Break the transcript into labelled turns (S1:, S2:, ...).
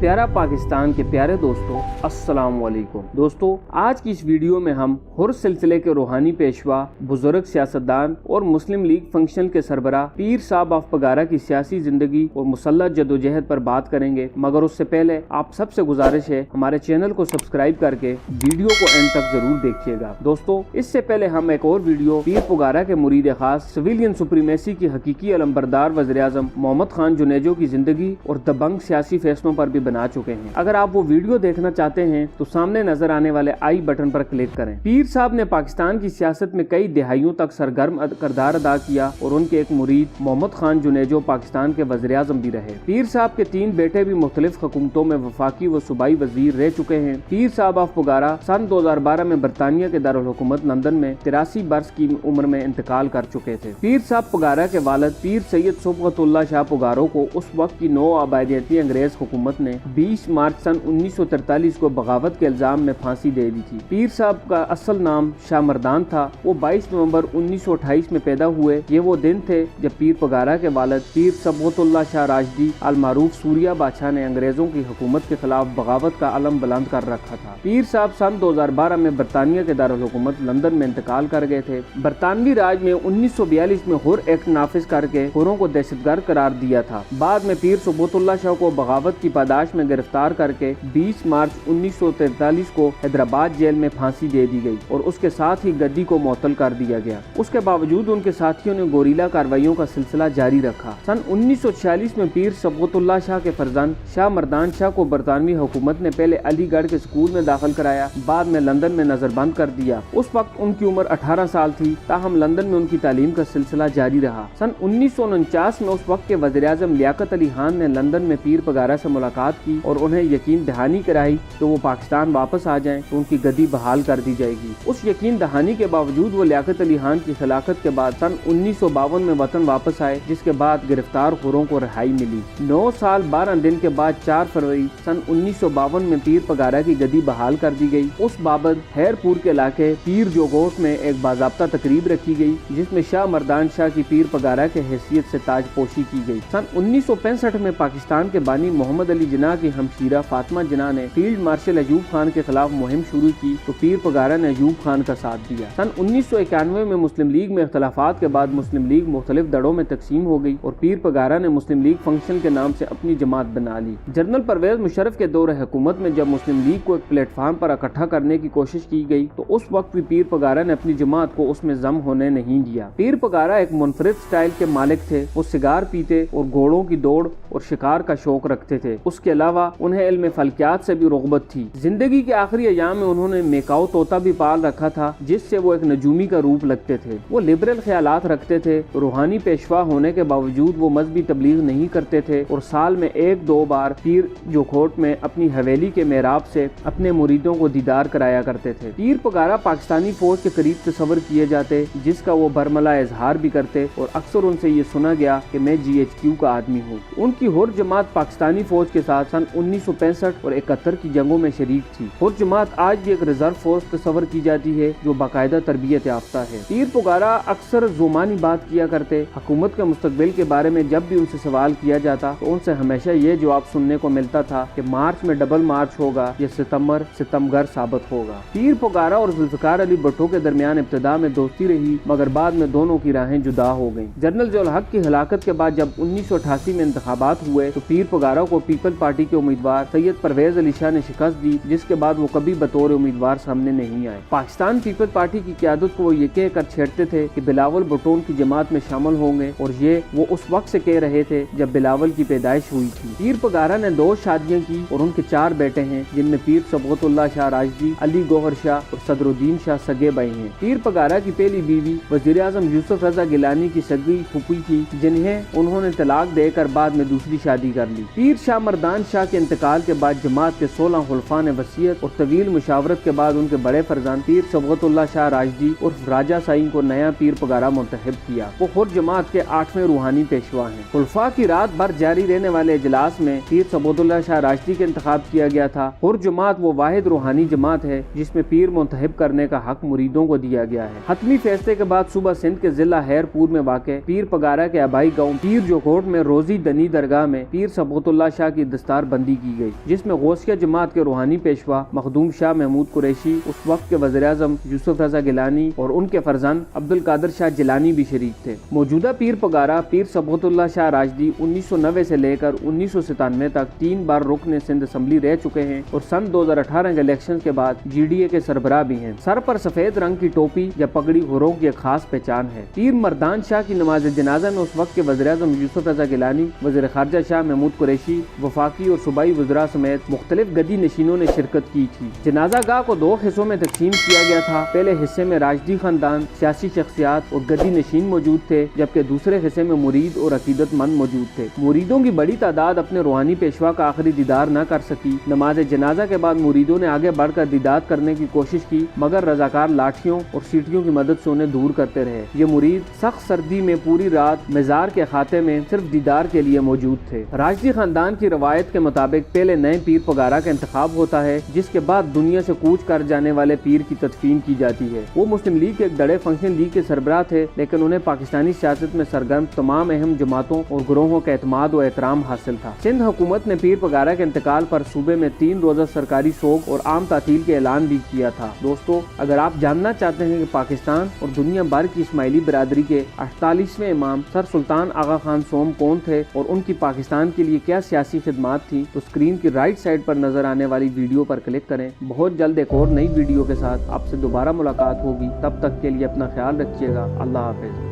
S1: प्यारा पाकिस्तान के प्यारे दोस्तों, अस्सलाम वालेकुम। दोस्तों, आज की इस वीडियो में हम हुर सिलसिले के रूहानी पेशवा, बुजुर्ग सियासतदान और मुस्लिम लीग फंक्शन के सरबराह पीर साहब ऑफ पगारा की सियासी जिंदगी और मुसल्लह जदोजहद पर बात करेंगे। मगर उससे पहले आप सबसे गुजारिश है हमारे चैनल को सब्सक्राइब करके वीडियो को एंड तक जरूर देखिएगा। दोस्तों, इससे पहले हम एक और वीडियो पीर पगारा के मुरीद खास सिविलियन सुप्रीमेसी की हकीकी अलमबरदार वज़ीर-ए-आज़म मोहम्मद खान जुनेजो की जिंदगी और दबंग सियासी फैसलों पर भी बना चुके हैं। अगर आप वो वीडियो देखना चाहते हैं तो सामने नजर आने वाले आई बटन पर क्लिक करें। पीर साहब ने पाकिस्तान की सियासत में कई दिहाइयों तक सरगर्म किरदार अदा किया और उनके एक मुरीद मोहम्मद खान जुनेजो पाकिस्तान के वज़ीर-ए-आज़म भी रहे। पीर साहब के 3 बेटे भी मुख्तलिफ हुकूमतों में वफाकी व सूबाई वजीर रह चुके हैं। पीर साहब ऑफ पगारा सन 2012 में बरतानिया के दारुल हुकूमत लंदन में 83 बरस की उम्र में इंतकाल कर चुके थे। पीर साहब पगारा के वालिद पीर सैयद सुबगतुल्लाह शाह पगारो को उस वक्त की नौ आबादियती अंग्रेज हुकूमत ने 20 मार्च सन 1943 को बगावत के इल्जाम में फांसी दे दी थी। पीर साहब का असल नाम शाह मर्दान था। वो 22 नवंबर 1928 में पैदा हुए। ये वो दिन थे जब पीर पगारा के वालिद पीर सुबगतुल्लाह शाह राजदी अल मारूफ सूरिया बादशाह ने अंग्रेजों की हुकूमत के खिलाफ बगावत का अलम बुलंद कर रखा था। पीर साहब सन 2012 में बरतानिया के दारुल हुकूमत लंदन में इंतकाल कर गए थे। बरतानवी राज में 1942 में हुर एक्ट नाफिज करके हुरों को दहशतगर्द करार दिया था। बाद में पीर सुबगतुल्लाह शाह को बगावत की पादाश में गिरफ्तार करके 20 मार्च 1943 को हैदराबाद जेल में फांसी दे दी गई और उसके साथ ही गद्दी को मुअत्तल कर दिया गया। उसके बावजूद उनके साथियों ने गोरीला कार्रवाइयों का सिलसिला जारी रखा। सन 1946 में पीर सुबगतुल्लाह शाह के फर्जंद शाह मर्दान शाह को बरतानवी हुकूमत ने पहले अलीगढ़ के स्कूल में दाखिल कराया, बाद में लंदन में नजरबंद कर दिया। उस वक्त उनकी उम्र 18 साल थी, ताहम लंदन में उनकी तालीम का सिलसिला जारी रहा। सन 1949 में उस वक्त के वज़ीर-ए-आज़म लियाकत अली खान ने लंदन में पीर पगारा से मुलाकात की और उन्हें यकीन दहानी कराई कि वो पाकिस्तान वापस आ जाएं तो उनकी गद्दी बहाल कर दी जाएगी। उस यकीन दहानी के बावजूद वो लियाकत अली खान की खिलाफत के बाद सन 1952 में वतन वापस आए, जिसके बाद गिरफ्तार हुरों को रिहाई मिली। 9 साल 12 दिन के बाद 4 फरवरी सन 1952 में पीर पगारा की गद्दी बहाल कर दी गई। उस बाबत हैरपुर के इलाके पीर जोगोट में एक बाज़ाब्ता तकरीब रखी गई, जिसमें शाह मर्दान शाह की पीर पगारा के हैसियत से ताजपोशी की गई। सन 1965 में पाकिस्तान के बानी मोहम्मद अली जिन्ना की हमशीरा फातिमा जिन्ना ने फील्ड मार्शल अयूब खान के खिलाफ मुहिम शुरू की तो पीर पगारा ने अयूब खान का साथ दिया। सन 1991 में मुस्लिम लीग में इख्तलाफात के बाद मुस्लिम लीग मुख्तलिफ दड़ों में तकसीम हो गई और पीर पगारा ने मुस्लिम लीग फंक्शन के नाम से अपनी जमात बना ली। जनरल परवेज मुशर्रफ के दौर हुकूमत में जब मुस्लिम लीग को एक प्लेटफार्म पर इकट्ठा करने की कोशिश की गई तो उस वक्त भी पीर पगारा ने अपनी जमात को उसमें जम होने नहीं दिया। पीर पगारा एक मुनफरिद स्टाइल के मालिक थे। वो सिगार पीते और घोड़ों की दौड़ और शिकार का शौक रखते थे। उसके अलावा उन्हें इल्म फल्कियात से भी रुग़बत थी। जिंदगी के आखिरी अयाम में उन्होंने मेकाओ तोता भी पाल रखा था, जिससे वो एक नजूमी का रूप लगते थे। वो लिबरल ख्यालात रखते थे। रूहानी पेशवा होने के बावजूद वो मजहबी तबलीग नहीं करते थे और साल में 1-2 बार पीर जोखोट में अपनी हवेली के मेहराब से अपने मुरीदों को दीदार कराया करते थे। पीर पगारा पाकिस्तानी फौज के करीब तस्वर किए जाते, जिसका वो बरमला इजहार भी करते और अक्सर उनसे ये सुना गया कि मैं GHQ का आदमी हूँ। उनकी हुर जमात पाकिस्तानी फौज के साथ सन 1965 और 71 की जंगों में शरीक थी। हुर जमात आज भी एक रिजर्व फोर्स तस्वर की जाती है जो बाकायदा तरबियत याफ्ता है। पीर पगारा अक्सर जुबानी बात किया करते। हुकूमत के मुस्तकबिल के बारे में जब भी उनसे सवाल किया जाता तो उनसे हमेशा ये जवाब सुनने को मिलता था कि मार्च में डबल मार्च होगा या सितम्बर साबित होगा। पीर पगारा और जुल्फ़िकार अली भुट्टो के दरमियान इब्तिदा में दोस्ती रही, मगर बाद में दोनों की राहें जुदा हो गयी। जनरल ज़िया उल हक की हलाकत के बाद जब 1988 में इंतखाबात हुए तो पीर पगारा को पीपल पार्टी के उम्मीदवार सैयद परवेज अली शाह ने शिकस्त दी, जिसके बाद वो कभी बतौर उम्मीदवार सामने नहीं आए। पाकिस्तान पीपल पार्टी की क़यादत को वो ये कहकर छेड़ते थे कि बिलावल भुट्टो की जमात में शामिल होंगे और ये वो उस वक्त से कह रहे थे जब बिलावल की पैदाइश हुई थी। पीर पगारा ने 2 शादियाँ की और उनके 4 बेटे हैं, जिनमें पीर सुबगतुल्लाह शाह राजदी, अली गौहर शाह और सदरुद्दीन शाह सगे भाई हैं। पीर पगारा की पहली बीवी वज़ीर-ए-आज़म यूसुफ रजा गिलानी की सगी फूफी थी, जिन्हें उन्होंने तलाक देकर बाद में दूसरी शादी कर ली। पीर शाह मर्दान शाह के इंतकाल के बाद जमात के 16 खुलफा ने वसीयत और तवील मुशावरत के बाद उनके बड़े फर्जंद पीर सुबगतुल्लाह शाह राजदी और राजा साईं को नया पीर पगारा मुंतखब किया। वो खुद जमात के 8वें रूहानी पेशवा हैं। खुलफा की रात भर जारी रहने वाले इजलास में पीर सुबगतुल्लाह शाह राजदी के इंतखाब किया गया था। हुर जमात वो वाहिद रूहानी जमात है जिसमें पीर मुंतखब करने का हक मुरीदों को दिया गया है। हतमी फैसले के बाद सुबह सिंध के जिला हैरपुर में वाक़ पीर पगारा के आबाई गाँव पीर जोखोट में रोजी दनी दरगाह में पीर सुबगतुल्लाह शाह की गिरफ्तार बंदी की गई, जिसमें गौसिया जमात के रूहानी पेशवा मखदूम शाह महमूद कुरैशी, उस वक्त के वज़ीर-ए-आज़म यूसुफ रज़ा गिलानी और उनके फरजंद अब्दुल कादिर शाह जिलानी भी शरीक थे। मौजूदा पीर पगारा पीर सबूतुल्लाह शाह राजदी 1990 से लेकर 1997 तक 3 बार रुकन सिंध असम्बली रह चुके हैं और सन 2018 के इलेक्शन के बाद GDA के सरबराह भी हैं। सर पर सफेद रंग की टोपी या पगड़ी हुरों की खास पहचान है। पीर मर्दान शाह की नमाज जनाजा में उस वक्त के वज़ीर-ए-आज़म यूसुफ रज़ा गिलानी, वज़ीर खारजा शाह महमूद कुरैशी, वफाकी और सूबाई वज़रा समेत मुख्तलिफ गदी नशीनों ने शिरकत की थी। जनाजा गाह को 2 हिस्सों में तकसीम किया गया था। पहले हिस्से में राजदी खानदान, सियासी शख्सियात और गदी नशीन मौजूद थे, जबकि दूसरे हिस्से में मुरीद और अकीदतमंद मौजूद थे। मुरीदों की बड़ी तादाद अपने रूहानी पेशवा का आखिरी दीदार न कर सकी। नमाज जनाजा के बाद मुरीदों ने आगे बढ़कर दीदार करने की कोशिश की, मगर रजाकार लाठियों और सीटियों की मदद से उन्हें दूर करते रहे। ये मुरीद सख्त सर्दी में पूरी रात मजार के खाते में सिर्फ दीदार के लिए मौजूद थे। राजदी खानदान की रवायत के मुताबिक पहले नए पीर पगारा का इंतखाब होता है, जिसके बाद दुनिया से कूच कर जाने वाले पीर की तदफीन की जाती है। वो मुस्लिम लीग के एक बड़े फंक्शन लीग के सरबराह थे, लेकिन उन्हें पाकिस्तानी सियासत में सरगर्म तमाम अहम जमातों और ग्रोहों का एतमाद और एहतराम हासिल था। सिंध हुकूमत ने पीर पगारा के इंतकाल पर सूबे में 3 रोजा सरकारी सोग और आम तातील के ऐलान भी किया था। दोस्तों, अगर आप जानना चाहते हैं कि पाकिस्तान और दुनिया भर की इस्माइली बिरादरी के 48वें इमाम सर सुल्तान आगा खान सोम कौन थे और उनकी पाकिस्तान के लिए क्या सियासी खिदमात थी, तो स्क्रीन की राइट साइड पर नजर आने वाली वीडियो पर क्लिक करें। बहुत जल्द एक और नई वीडियो के साथ आपसे दोबारा मुलाकात होगी। तब तक के लिए अपना ख्याल रखिएगा। अल्लाह हाफिज।